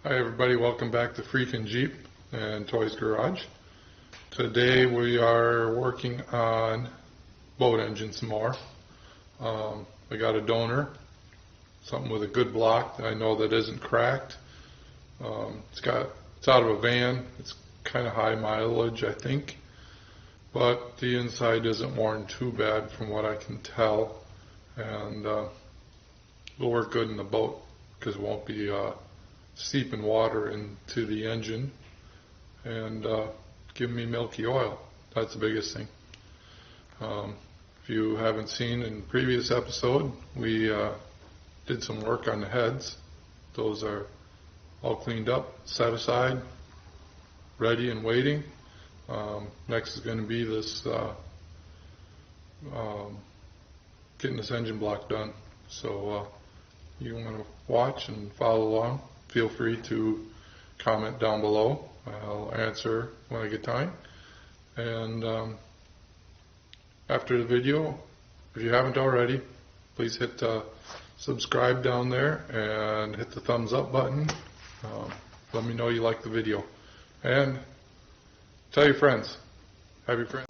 Hi everybody, welcome back to Freakin' Jeep and Toys Garage. Today we are working on boat engines some more. I got a donor, something with a good block that I know that isn't cracked. It's out of a van. It's kind of high mileage, I think, but the inside isn't worn too bad from what I can tell, and it'll work good in the boat because it won't be seeping water into the engine and giving me milky oil. That's the biggest thing. If you haven't seen in the previous episode, we did some work on the heads. Those are all cleaned up, set aside, ready and waiting. Next is going to be this getting this engine block done. So you want to watch and follow along, feel free to comment down below. I'll answer when I get time. And after the video, if you haven't already, please hit subscribe down there and hit the thumbs up button. Let me know you like the video. And tell your friends. Have your friends.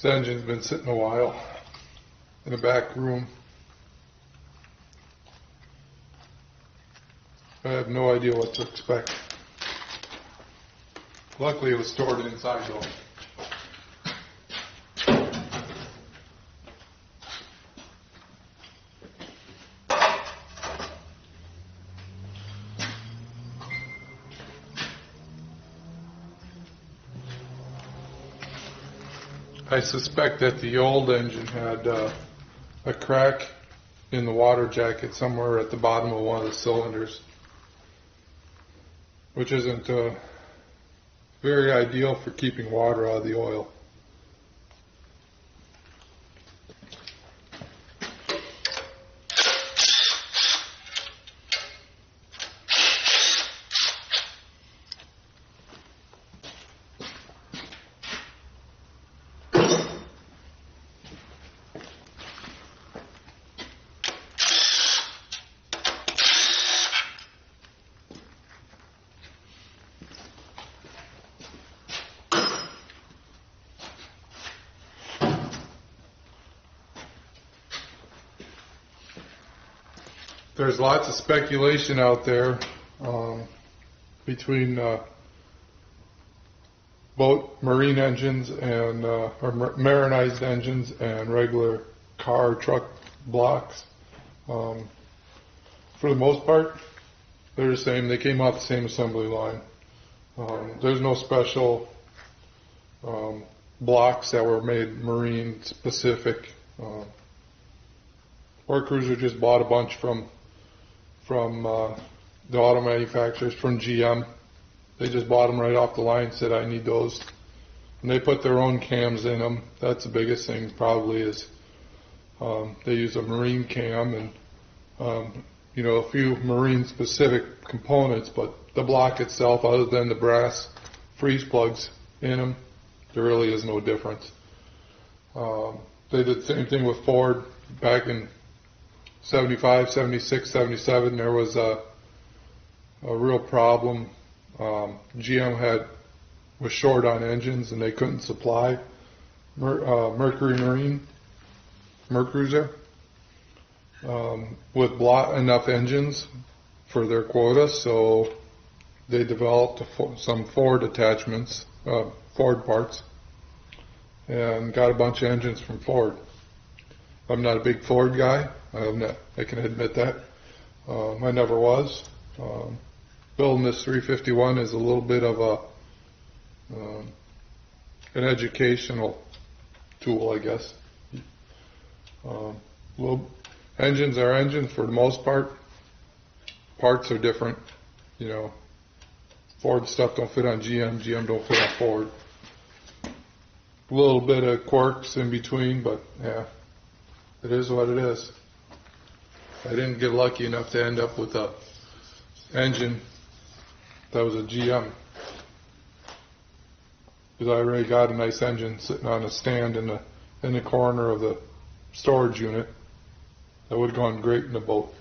This engine's been sitting a while in a back room. I have no idea what to expect. Luckily it was stored inside though. I suspect that the old engine had a crack in the water jacket somewhere at the bottom of one of the cylinders, which isn't very ideal for keeping water out of the oil. There's lots of speculation out there between boat marine engines and or marinized engines and regular car truck blocks. For the most part, they're the same. They came off the same assembly line. There's no special blocks that were made marine specific. Our cruiser just bought a bunch from the auto manufacturers, from GM. They just bought them right off the line, said I need those, and they put their own cams in them. That's the biggest thing probably is they use a marine cam and a few marine specific components, but the block itself, other than the brass freeze plugs in them, there really is no difference. They did the same thing with Ford back in 75, 76, 77. There was a real problem. GM was short on engines and they couldn't supply Mercury Marine, Mercruiser, with enough engines for their quota, so they developed some Ford attachments, Ford parts, and got a bunch of engines from Ford. I'm not a big Ford guy. I can admit that. I never was. Building this 351 is a little bit of an educational tool, I guess. Well, engines are engines for the most part. Parts are different. You know, Ford stuff don't fit on GM, GM don't fit on Ford. A little bit of quirks in between, but yeah, it is what it is. I didn't get lucky enough to end up with a engine that was a GM, because I already got a nice engine sitting on a stand in the corner of the storage unit that would have gone great in the boat.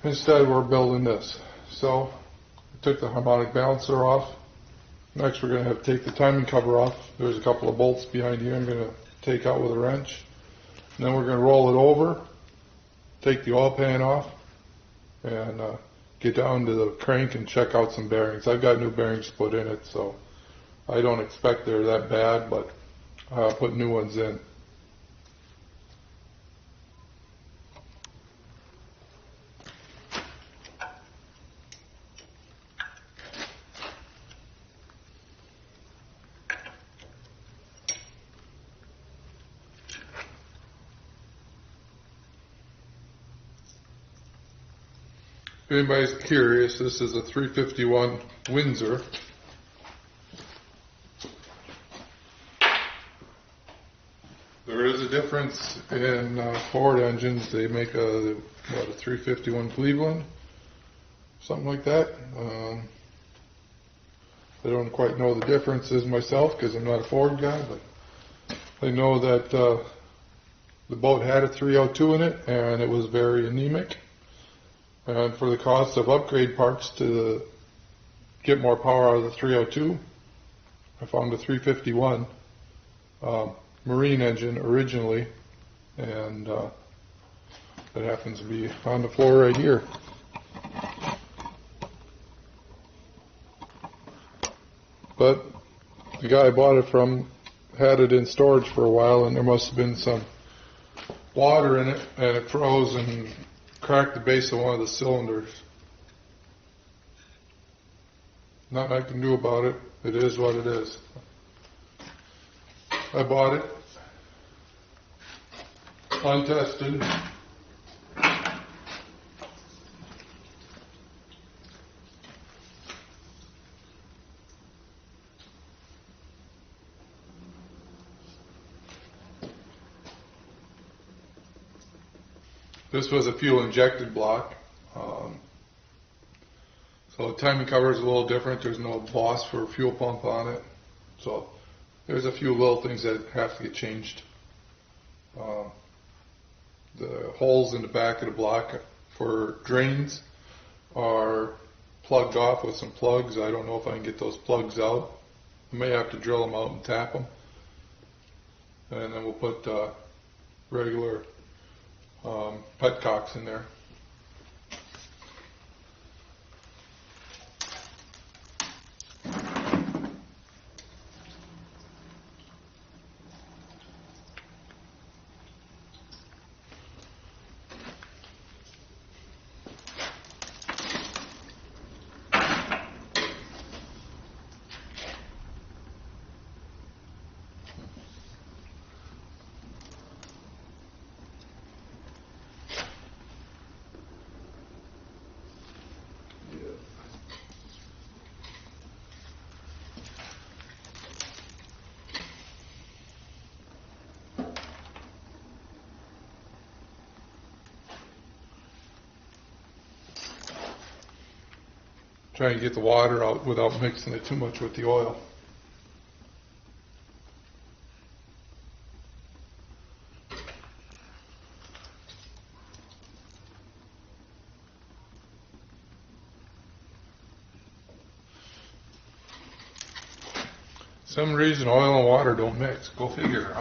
Instead, we're building this. So I took the harmonic balancer off. Next, we're going to have to take the timing cover off. There's a couple of bolts behind here I'm going to take out with a wrench. And then we're going to roll it over, take the oil pan off, and get down to the crank and check out some bearings. I've got new bearings put in it, so I don't expect they're that bad, but I'll put new ones in. If anybody's curious, this is a 351 Windsor. There is a difference in Ford engines. They make a 351 Cleveland, something like that. I don't quite know the differences myself because I'm not a Ford guy, but I know that the boat had a 302 in it and it was very anemic. And for the cost of upgrade parts to get more power out of the 302, I found a 351 marine engine originally, and that happens to be on the floor right here. But the guy I bought it from had it in storage for a while, and there must have been some water in it, and it froze and cracked the base of one of the cylinders. Nothing I can do about it. It is what it is. I bought it untested. This was a fuel injected block. So the timing cover is a little different. There's no boss for a fuel pump on it. So there's a few little things that have to get changed. The holes in the back of the block for drains are plugged off with some plugs. I don't know if I can get those plugs out. I may have to drill them out and tap them. And then we'll put regular petcocks in there. Trying to get the water out without mixing it too much with the oil. Some reason oil and water don't mix. Go figure.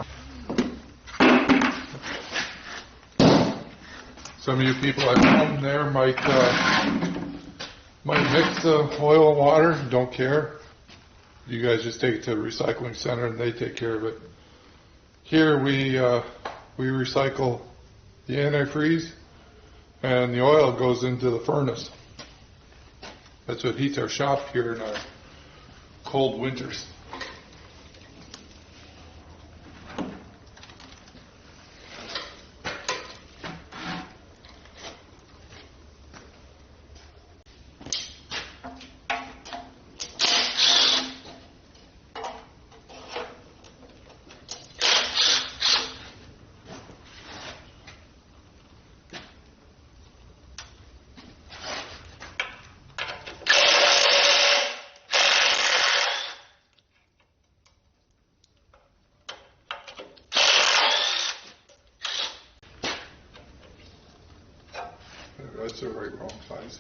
Some of you people I've known there might mix the oil and water, don't care. You guys just take it to the recycling center and they take care of it. Here we recycle the antifreeze and the oil goes into the furnace. That's what heats our shop here in our cold winters. That's the right wrong size.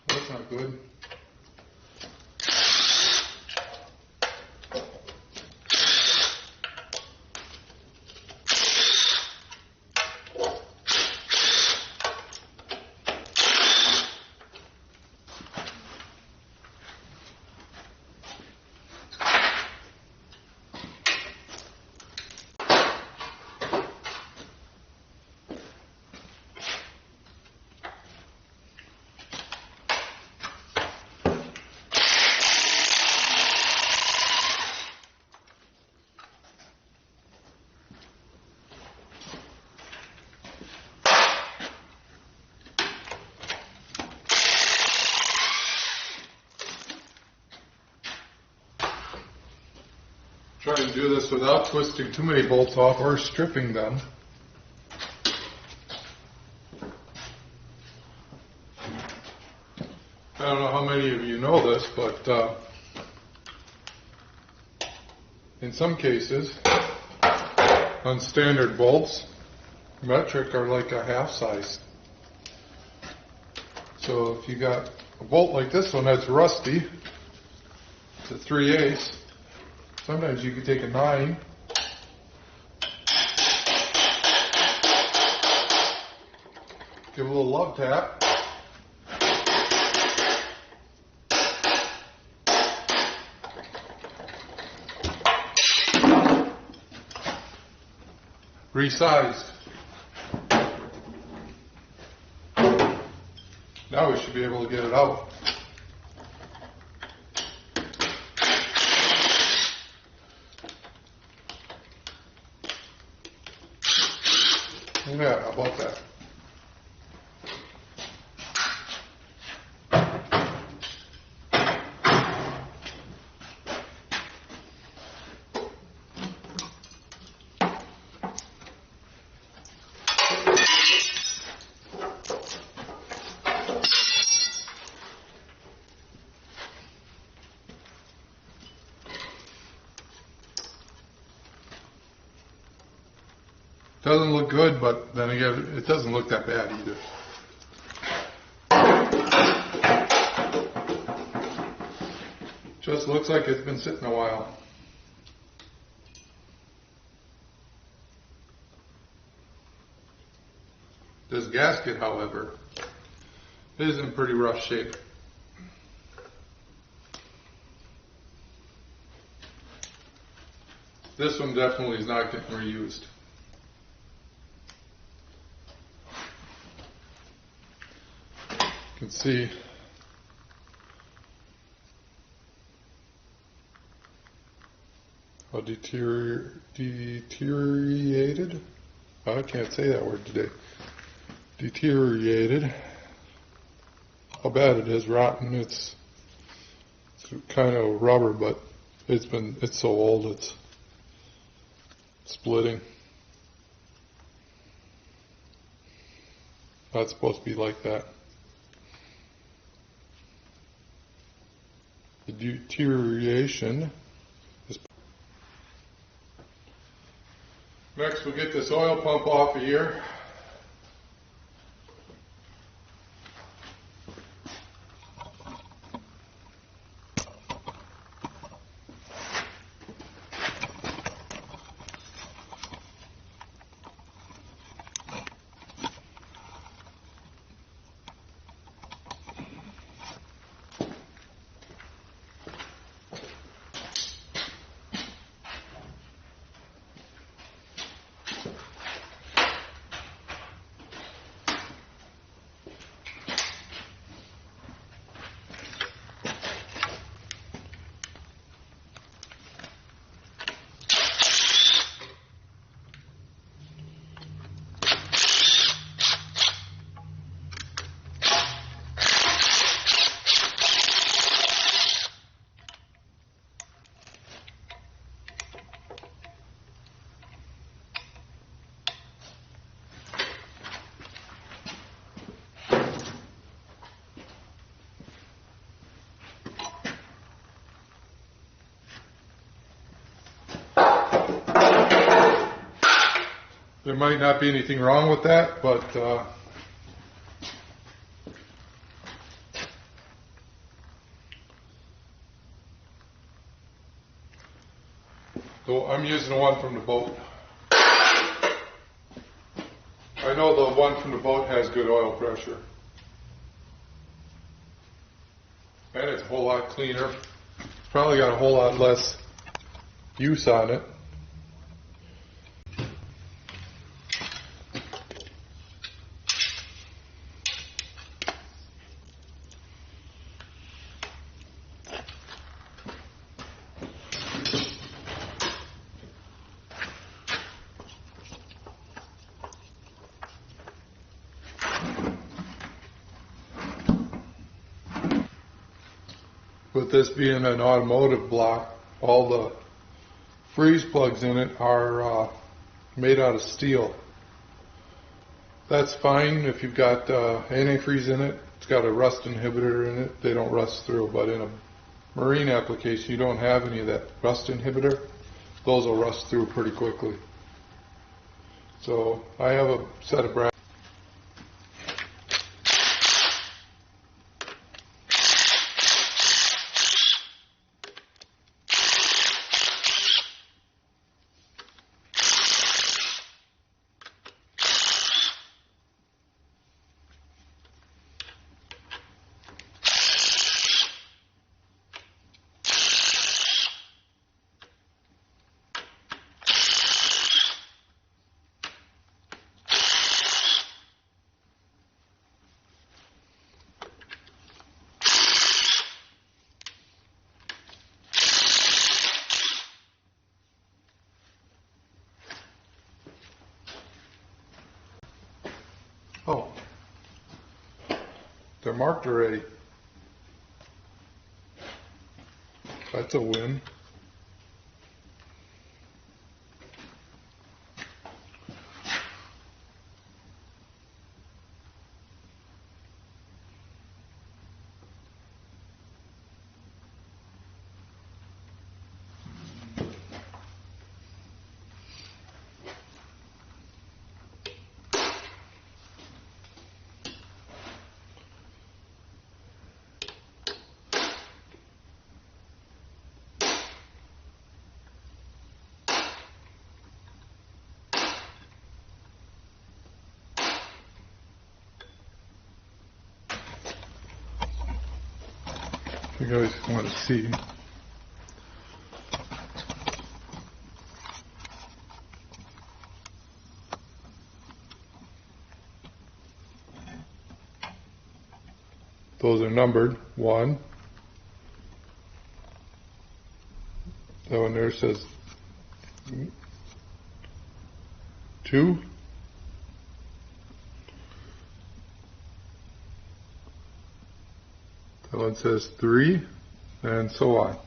That's not good. Try to do this without twisting too many bolts off or stripping them. I don't know how many of you know this, but in some cases, on standard bolts, metric are like a half size. So if you got a bolt like this one that's rusty, it's a 3/8. Sometimes you could take a 9, give a little love tap, resized. Now we should be able to get it out. Yeah, how about that? Doesn't look good, but then again, it doesn't look that bad either. Just looks like it's been sitting a while. This gasket, however, is in pretty rough shape. This one definitely is not getting reused. You can see how deteriorated, I can't say that word today, deteriorated, how bad it is, rotten. It's kind of rubber, but it's so old it's splitting. Not supposed to be like that. The deterioration is. Next, we'll get this oil pump off of here. There might not be anything wrong with that, but so I'm using the one from the boat. I know the one from the boat has good oil pressure. And it's a whole lot cleaner. It's probably got a whole lot less use on it. With this being an automotive block, all the freeze plugs in it are made out of steel. That's fine if you've got antifreeze in it. It's got a rust inhibitor in it. They don't rust through, but in a marine application, you don't have any of that rust inhibitor. Those will rust through pretty quickly. So I have a set of brass. Oh, they're marked already. That's a win. You guys want to see. Those are numbered. 1. That one there says 2. That one says 3. and so on.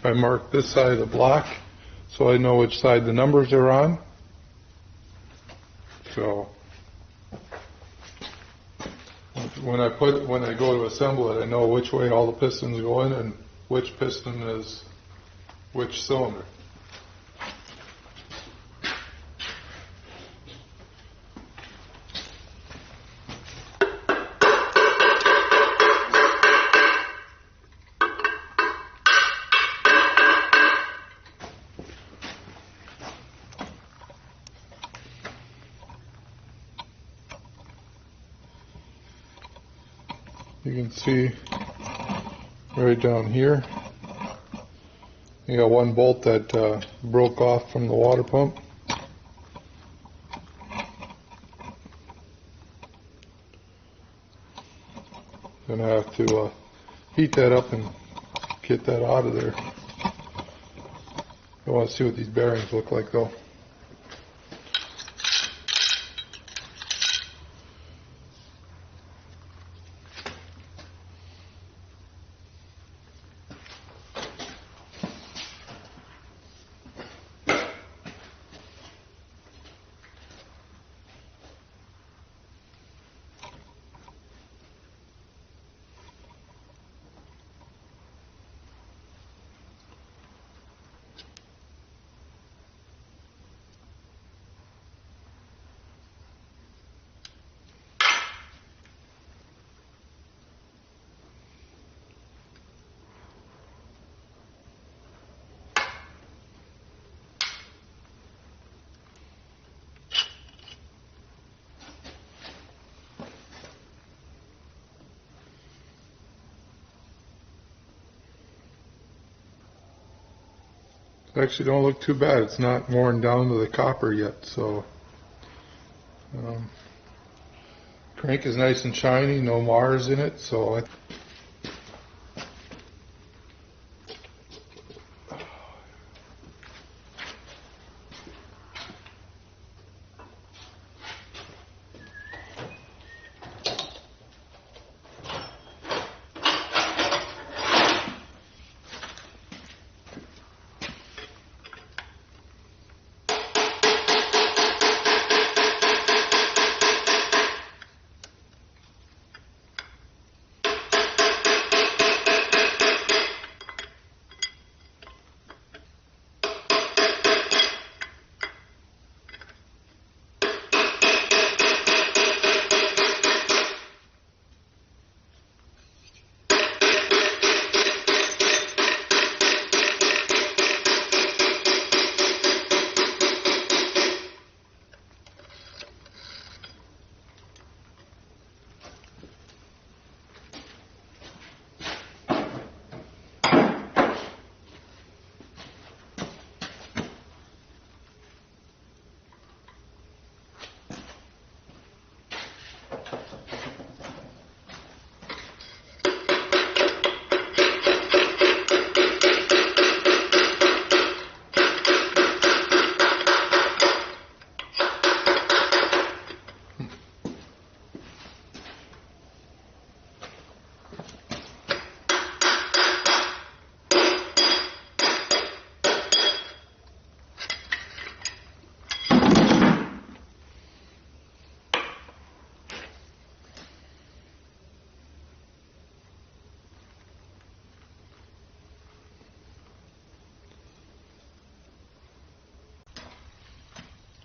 I mark this side of the block so I know which side the numbers are on. So when I go to assemble it, I know which way all the pistons go in and which piston is which cylinder. You can see right down here, you got one bolt that broke off from the water pump. Gonna have to heat that up and get that out of there. I want to see what these bearings look like though. Actually don't look too bad. It's not worn down to the copper yet, so crank is nice and shiny, no Mars in it, so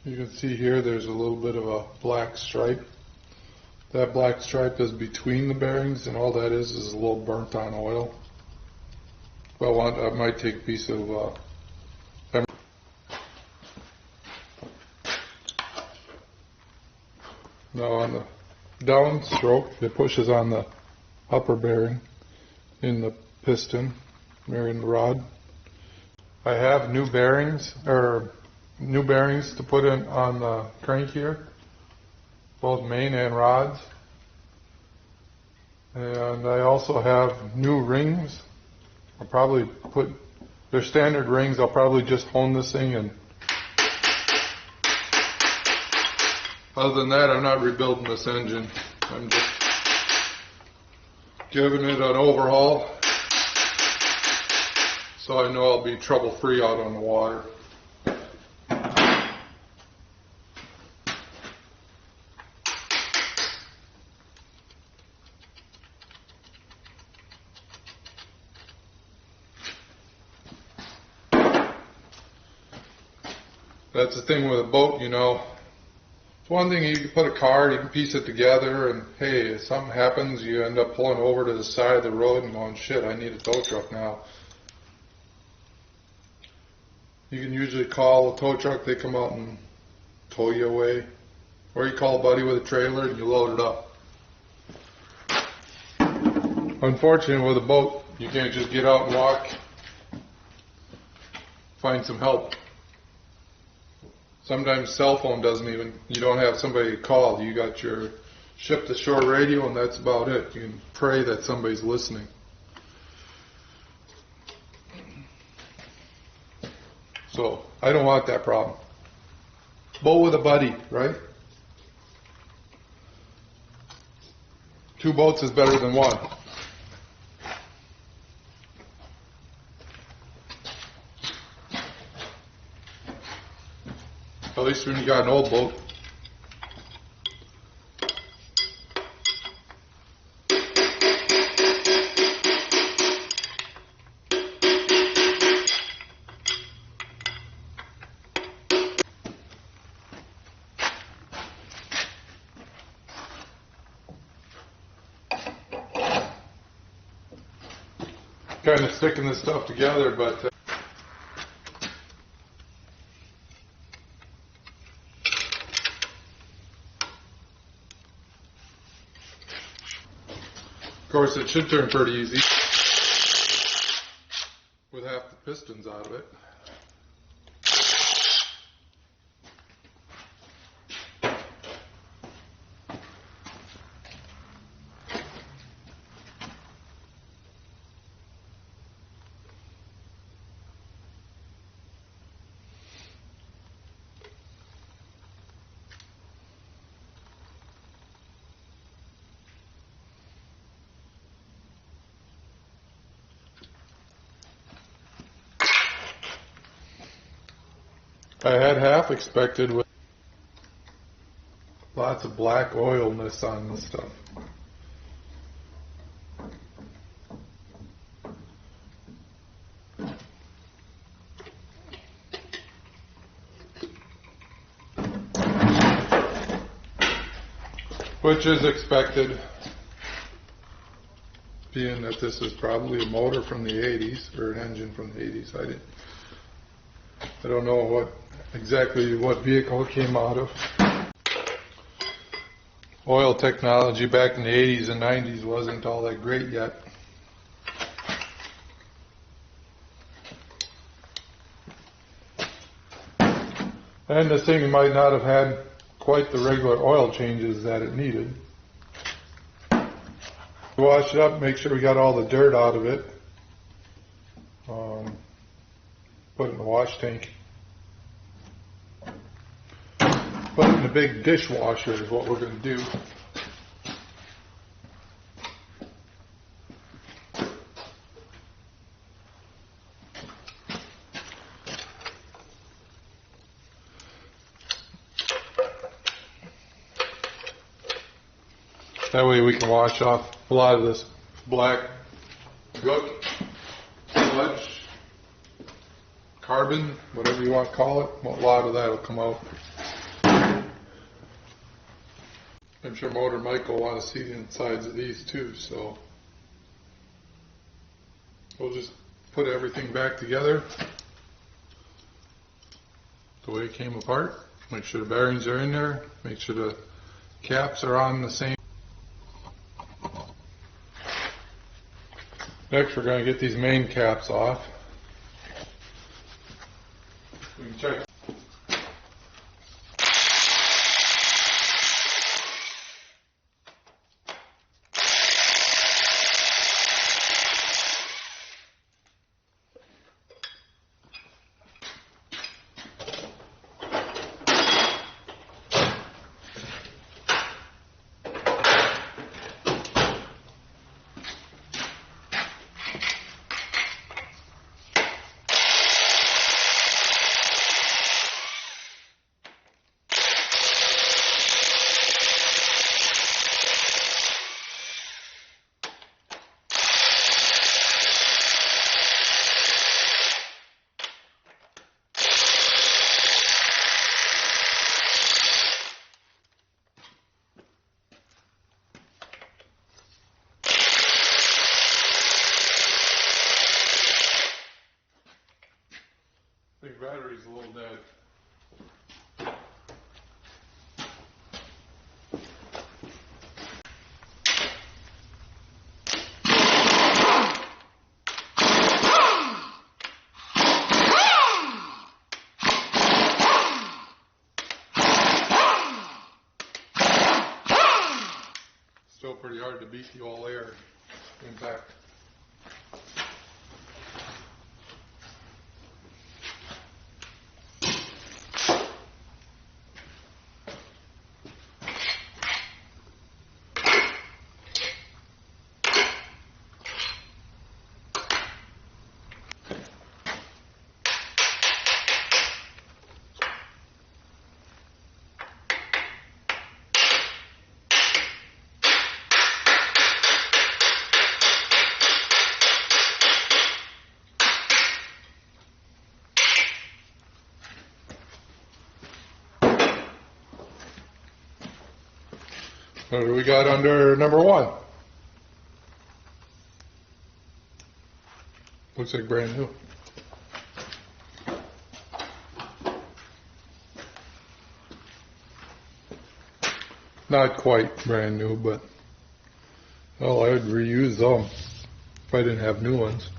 you can see here there's a little bit of a black stripe. That black stripe is between the bearings, and all that is a little burnt on oil. Well, I might take a piece of now on the downstroke, it pushes on the upper bearing in the piston, or in the rod. I have new bearings to put in on the crank here, both main and rods. And I also have new rings. I'll probably put, they're standard rings, I'll probably just hone this thing, and other than that, I'm not rebuilding this engine. I'm just giving it an overhaul so I know I'll be trouble free out on the water. That's the thing with a boat, you know. It's one thing, you can put a car, you can piece it together, and hey, if something happens, you end up pulling over to the side of the road and going, shit, I need a tow truck now. You can usually call a tow truck, they come out and tow you away. Or you call a buddy with a trailer and you load it up. Unfortunately, with a boat, you can't just get out and walk. Find some help. Sometimes cell phone doesn't even, you don't have somebody to call. You got your ship-to-shore radio and that's about it. You can pray that somebody's listening. So, I don't want that problem. Boat with a buddy, right? 2 boats is better than 1. At least when you got an old boat. Kind of sticking this stuff together, but of course it should turn pretty easy with half the pistons out of it. I had half expected with lots of black oilness on this stuff. Which is expected, being that this is probably a motor from the 80s, or an engine from the 80s. I don't know exactly what vehicle it came out of. Oil technology back in the 80s and 90s wasn't all that great yet. And this thing might not have had quite the regular oil changes that it needed. Wash it up, make sure we got all the dirt out of it. Put it in the wash tank. Put it in a big dishwasher is what we're going to do. That way we can wash off a lot of this black gook, sludge, carbon, whatever you want to call it. A lot of that will come out. I'm sure Motor Mike will want to see the insides of these too, so we'll just put everything back together the way it came apart. Make sure the bearings are in there, make sure the caps are on the same. Next we're going to get these main caps off. We can check. still pretty hard to beat the old air impact. What do we got under number 1? Looks like brand new. Not quite brand new, but well, I would reuse them if I didn't have new ones.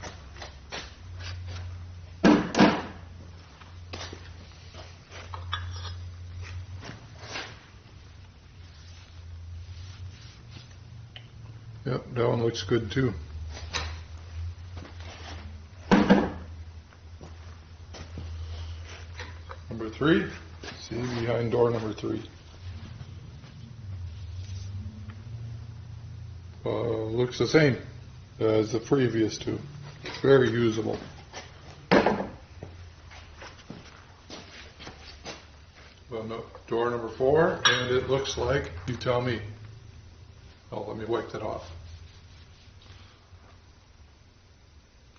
Yep, that one looks good too. Number 3, see behind door number 3. Looks the same as the previous two. Very usable. Well, no, door number 4, and it looks like, you tell me. Oh, let me wipe that off.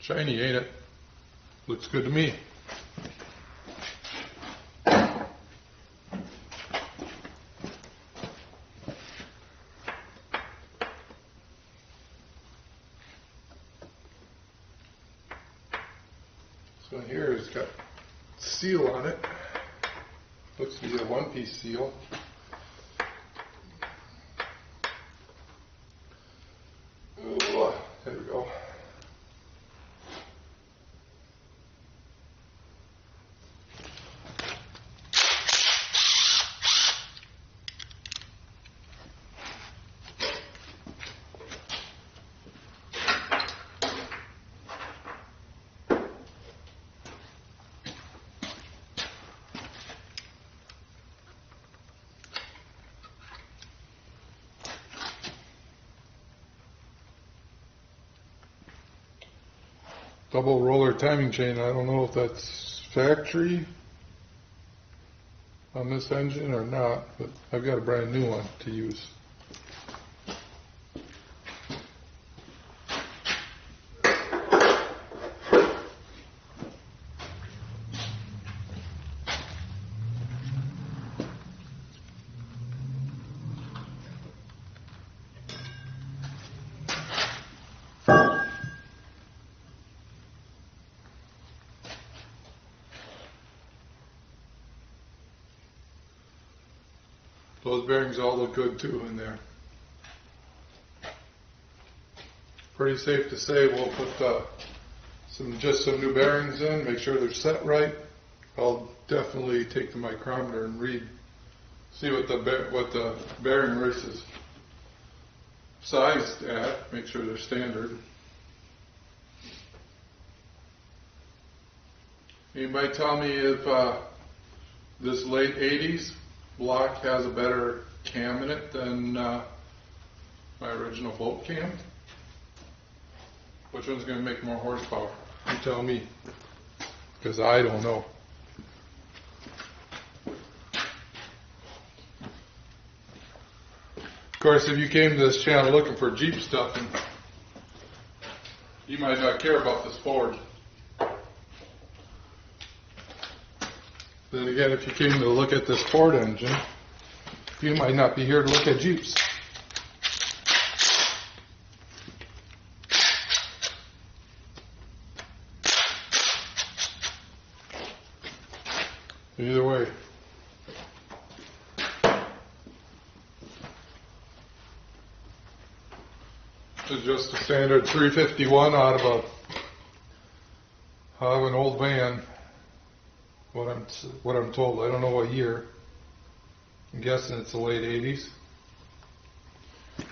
Shiny, ain't it? Looks good to me. This one here has got seal on it. Looks to be a one-piece seal. Ooh, there we go. Double roller timing chain. I don't know if that's factory on this engine or not, but I've got a brand new one to use. Those bearings all look good too in there. Pretty safe to say we'll put just some new bearings in, make sure they're set right. I'll definitely take the micrometer and read, see what the bearing race is sized at, make sure they're standard. Anybody tell me if this late 80s block has a better cam in it than my original float cam? Which one's going to make more horsepower? You tell me, because I don't know. Of course, if you came to this channel looking for Jeep stuff, you might not care about this Ford. Then again, if you came to look at this Ford engine, you might not be here to look at Jeeps. Either way. This is just a standard 351 out of an old van. What I'm told. I don't know what year. I'm guessing it's the late 80s.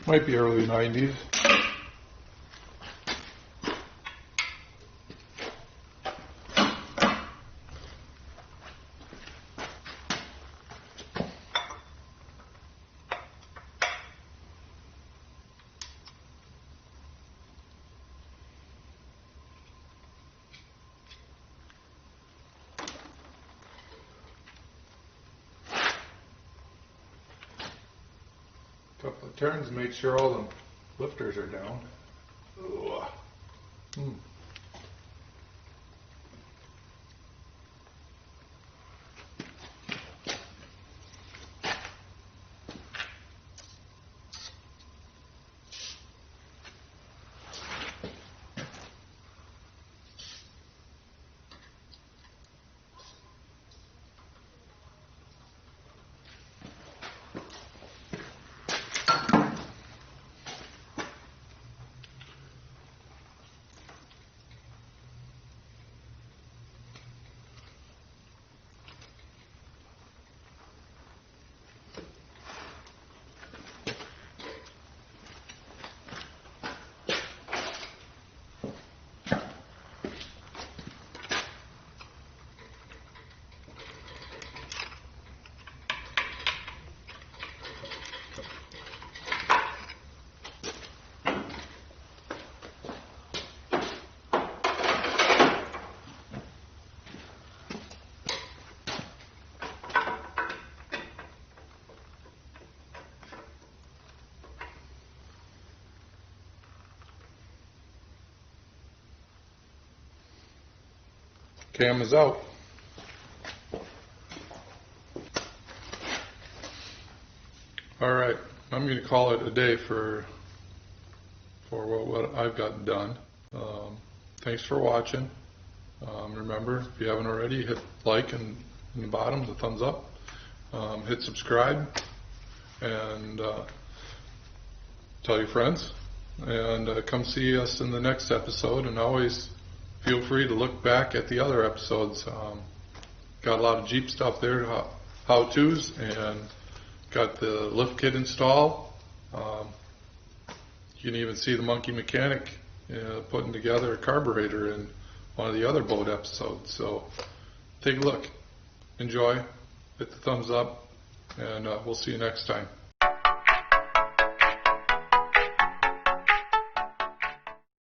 Might be early 90s. Couple of turns, make sure all the lifters are down. Mm. Cam is out. Alright, I'm going to call it a day for what I've gotten done. Thanks for watching. Remember, if you haven't already, hit like and in the bottom, the thumbs up. Hit subscribe and tell your friends. And come see us in the next episode, and always feel free to look back at the other episodes. Got a lot of Jeep stuff there, how-tos, and got the lift kit installed. You can even see the monkey mechanic putting together a carburetor in one of the other boat episodes. So take a look, enjoy, hit the thumbs up, and we'll see you next time.